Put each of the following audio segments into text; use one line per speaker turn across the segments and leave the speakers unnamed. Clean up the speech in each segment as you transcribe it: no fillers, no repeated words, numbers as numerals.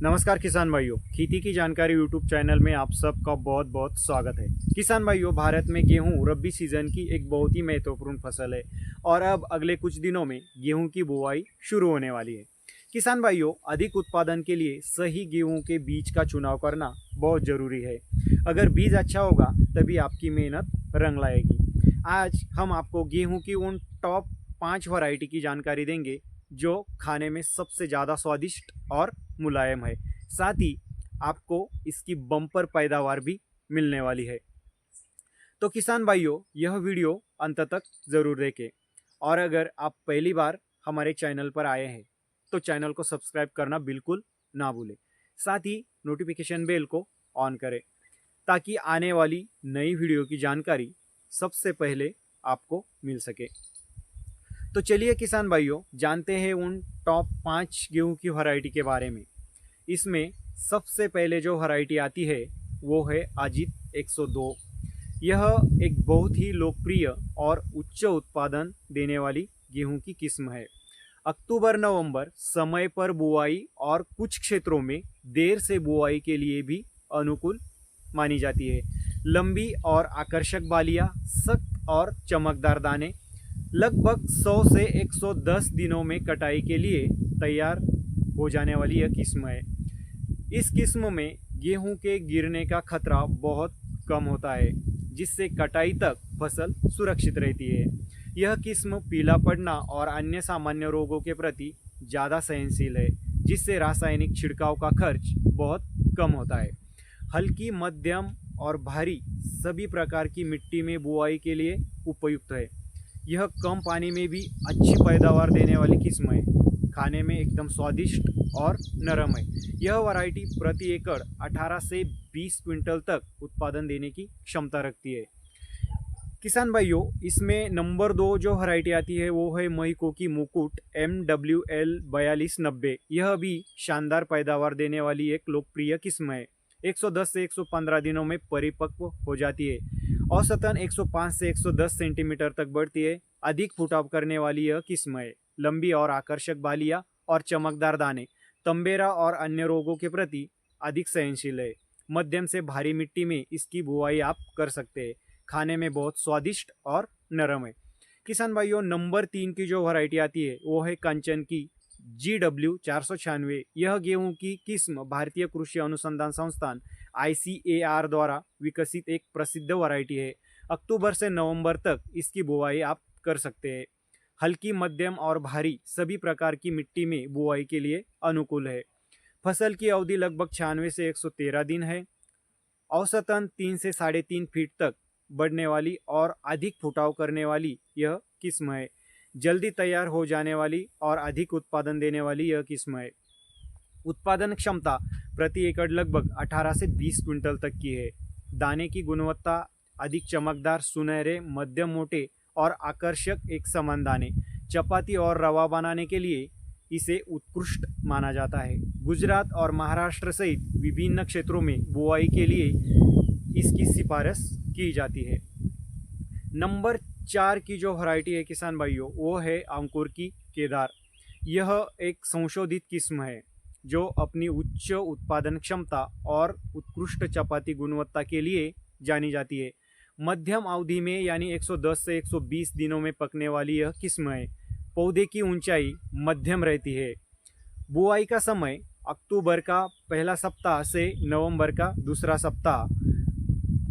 नमस्कार किसान भाइयों, खेती की जानकारी यूट्यूब चैनल में आप सबका बहुत बहुत स्वागत है। किसान भाइयों, भारत में गेहूं रबी सीजन की एक बहुत ही महत्वपूर्ण फसल है और अब अगले कुछ दिनों में गेहूं की बुआई शुरू होने वाली है। किसान भाइयों, अधिक उत्पादन के लिए सही गेहूं के बीज का चुनाव करना बहुत ज़रूरी है। अगर बीज अच्छा होगा तभी आपकी मेहनत रंग लाएगी। आज हम आपको गेहूँ की उन टॉप 5 वैरायटी की जानकारी देंगे जो खाने में सबसे ज़्यादा स्वादिष्ट और मुलायम है। साथ ही आपको इसकी बम्पर पैदावार भी मिलने वाली है। तो किसान भाइयों, यह वीडियो अंत तक ज़रूर देखें और अगर आप पहली बार हमारे चैनल पर आए हैं तो चैनल को सब्सक्राइब करना बिल्कुल ना भूलें। साथ ही नोटिफिकेशन बेल को ऑन करें ताकि आने वाली नई वीडियो की जानकारी सबसे पहले आपको मिल सके। तो चलिए किसान भाइयों, जानते हैं उन टॉप 5 गेहूं की वैरायटी के बारे में। इसमें सबसे पहले जो वैरायटी आती है वो है अजीत 102। यह एक बहुत ही लोकप्रिय और उच्च उत्पादन देने वाली गेहूं की किस्म है। अक्टूबर नवंबर समय पर बुआई और कुछ क्षेत्रों में देर से बुआई के लिए भी अनुकूल मानी जाती है। लंबी और आकर्षक बालियां, सख्त और चमकदार दाने, लगभग 100 से 110 दिनों में कटाई के लिए तैयार हो जाने वाली यह किस्म है। इस किस्म में गेहूं के गिरने का खतरा बहुत कम होता है, जिससे कटाई तक फसल सुरक्षित रहती है। यह किस्म पीला पड़ना और अन्य सामान्य रोगों के प्रति ज़्यादा सहनशील है, जिससे रासायनिक छिड़काव का खर्च बहुत कम होता है। हल्की, मध्यम और भारी सभी प्रकार की मिट्टी में बुआई के लिए उपयुक्त है। यह कम पानी में भी अच्छी पैदावार देने वाली किस्म है। खाने में एकदम स्वादिष्ट और नरम है। यह वैरायटी प्रति एकड़ 18 से 20 क्विंटल तक उत्पादन देने की क्षमता रखती है। किसान भाइयों, इसमें नंबर 2 जो वैरायटी आती है वो है महिको की मुकुट MWL 4290। यह भी शानदार पैदावार देने वाली एक लोकप्रिय किस्म है। 110 से 115 दिनों में परिपक्व हो जाती है। औसतन 105 से 110 सेंटीमीटर तक बढ़ती है। अधिक फुटाव करने वाली यह किस्म है। लंबी और आकर्षक बालियां और चमकदार दाने तंबेरा और अन्य रोगों के प्रति अधिक सहनशील है। मध्यम से भारी मिट्टी में इसकी बुआई आप कर सकते हैं। खाने में बहुत स्वादिष्ट और नरम है। किसान भाइयों, नंबर 3 की जो वैरायटी आती है वो है कंचन की GW 496। यह गेहूं की किस्म भारतीय कृषि अनुसंधान संस्थान ICAR द्वारा विकसित एक प्रसिद्ध वैरायटी है। अक्टूबर से नवंबर तक इसकी बुआई आप कर सकते हैं। हल्की, मध्यम और भारी सभी प्रकार की मिट्टी में बुआई के लिए अनुकूल है। फसल की अवधि लगभग 96 से 113 दिन है। औसतन 3 से 3.5 फीट तक बढ़ने वाली और अधिक फुटाव करने वाली यह किस्म है। जल्दी तैयार हो जाने वाली और अधिक उत्पादन देने वाली यह किस्म है। उत्पादन क्षमता प्रति एकड़ लगभग 18 से 20 क्विंटल तक की है। दाने की गुणवत्ता अधिक चमकदार, सुनहरे, मध्यम मोटे और आकर्षक एक समान दाने। चपाती और रवा बनाने के लिए इसे उत्कृष्ट माना जाता है। गुजरात और महाराष्ट्र सहित विभिन्न क्षेत्रों में बुआई के लिए इसकी सिफारिश की जाती है। नंबर 4 की जो वैरायटी है किसान भाइयों वो है अंकुर की केदार। यह एक संशोधित किस्म है जो अपनी उच्च उत्पादन क्षमता और उत्कृष्ट चपाती गुणवत्ता के लिए जानी जाती है। मध्यम अवधि में यानी 110 से 120 दिनों में पकने वाली यह किस्म है। पौधे की ऊंचाई मध्यम रहती है। बुआई का समय अक्टूबर का पहला सप्ताह से नवंबर का दूसरा सप्ताह,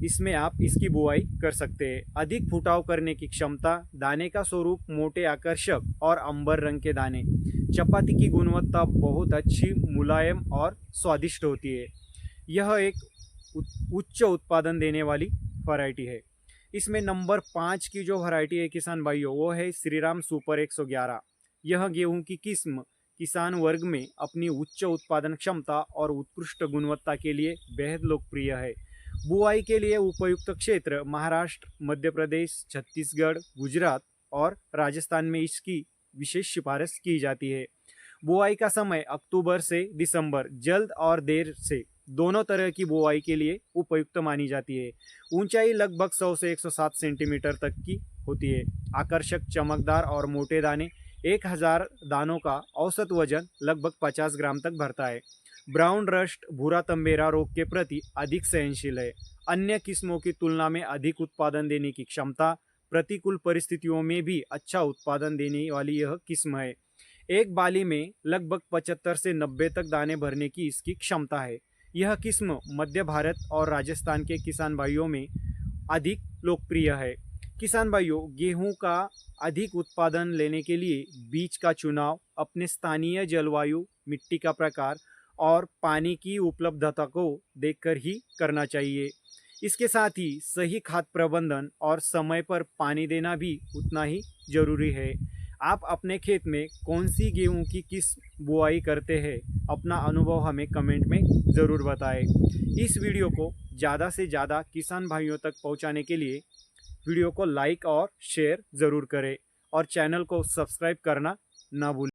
इसमें आप इसकी बुआई कर सकते हैं। अधिक फुटाव करने की क्षमता, दाने का स्वरूप मोटे, आकर्षक और अंबर रंग के दाने। चपाती की गुणवत्ता बहुत अच्छी, मुलायम और स्वादिष्ट होती है। यह एक उच्च उत्पादन देने वाली वैरायटी है। इसमें नंबर 5 की जो वैरायटी है किसान भाइयों वो है श्रीराम सुपर 111। यह गेहूं की किस्म किसान वर्ग में अपनी उच्च उत्पादन क्षमता और उत्कृष्ट गुणवत्ता के लिए बेहद लोकप्रिय है। बुआई के लिए उपयुक्त क्षेत्र महाराष्ट्र, मध्य प्रदेश, छत्तीसगढ़, गुजरात और राजस्थान में इसकी विशेष सिफारिश की जाती है। बुआई का समय अक्टूबर से दिसंबर, जल्द और देर से दोनों तरह की बुआई के लिए उपयुक्त मानी जाती है। ऊंचाई लगभग 100 से 107 सेंटीमीटर तक की होती है। आकर्षक, चमकदार और मोटे दाने। 1000 दानों का औसत वजन लगभग 50 ग्राम तक भरता है। ब्राउन रस्ट भूरा तंबेरा रोग के प्रति अधिक सहनशील है। अन्य किस्मों की तुलना में अधिक उत्पादन देने की क्षमता, प्रतिकूल परिस्थितियों में भी अच्छा उत्पादन देने वाली यह किस्म है। एक बाली में लगभग 75 से 90 तक दाने भरने की इसकी क्षमता है। यह किस्म मध्य भारत और राजस्थान के किसान भाइयों में अधिक लोकप्रिय है। किसान भाइयों, गेहूं का अधिक उत्पादन लेने के लिए बीज का चुनाव अपने स्थानीय जलवायु, मिट्टी का प्रकार और पानी की उपलब्धता को देखकर ही करना चाहिए। इसके साथ ही सही खाद प्रबंधन और समय पर पानी देना भी उतना ही जरूरी है। आप अपने खेत में कौन सी गेहूं की किस बुआई करते हैं, अपना अनुभव हमें कमेंट में ज़रूर बताएं। इस वीडियो को ज़्यादा से ज़्यादा किसान भाइयों तक पहुंचाने के लिए वीडियो को लाइक और शेयर ज़रूर करें और चैनल को सब्सक्राइब करना ना भूलें।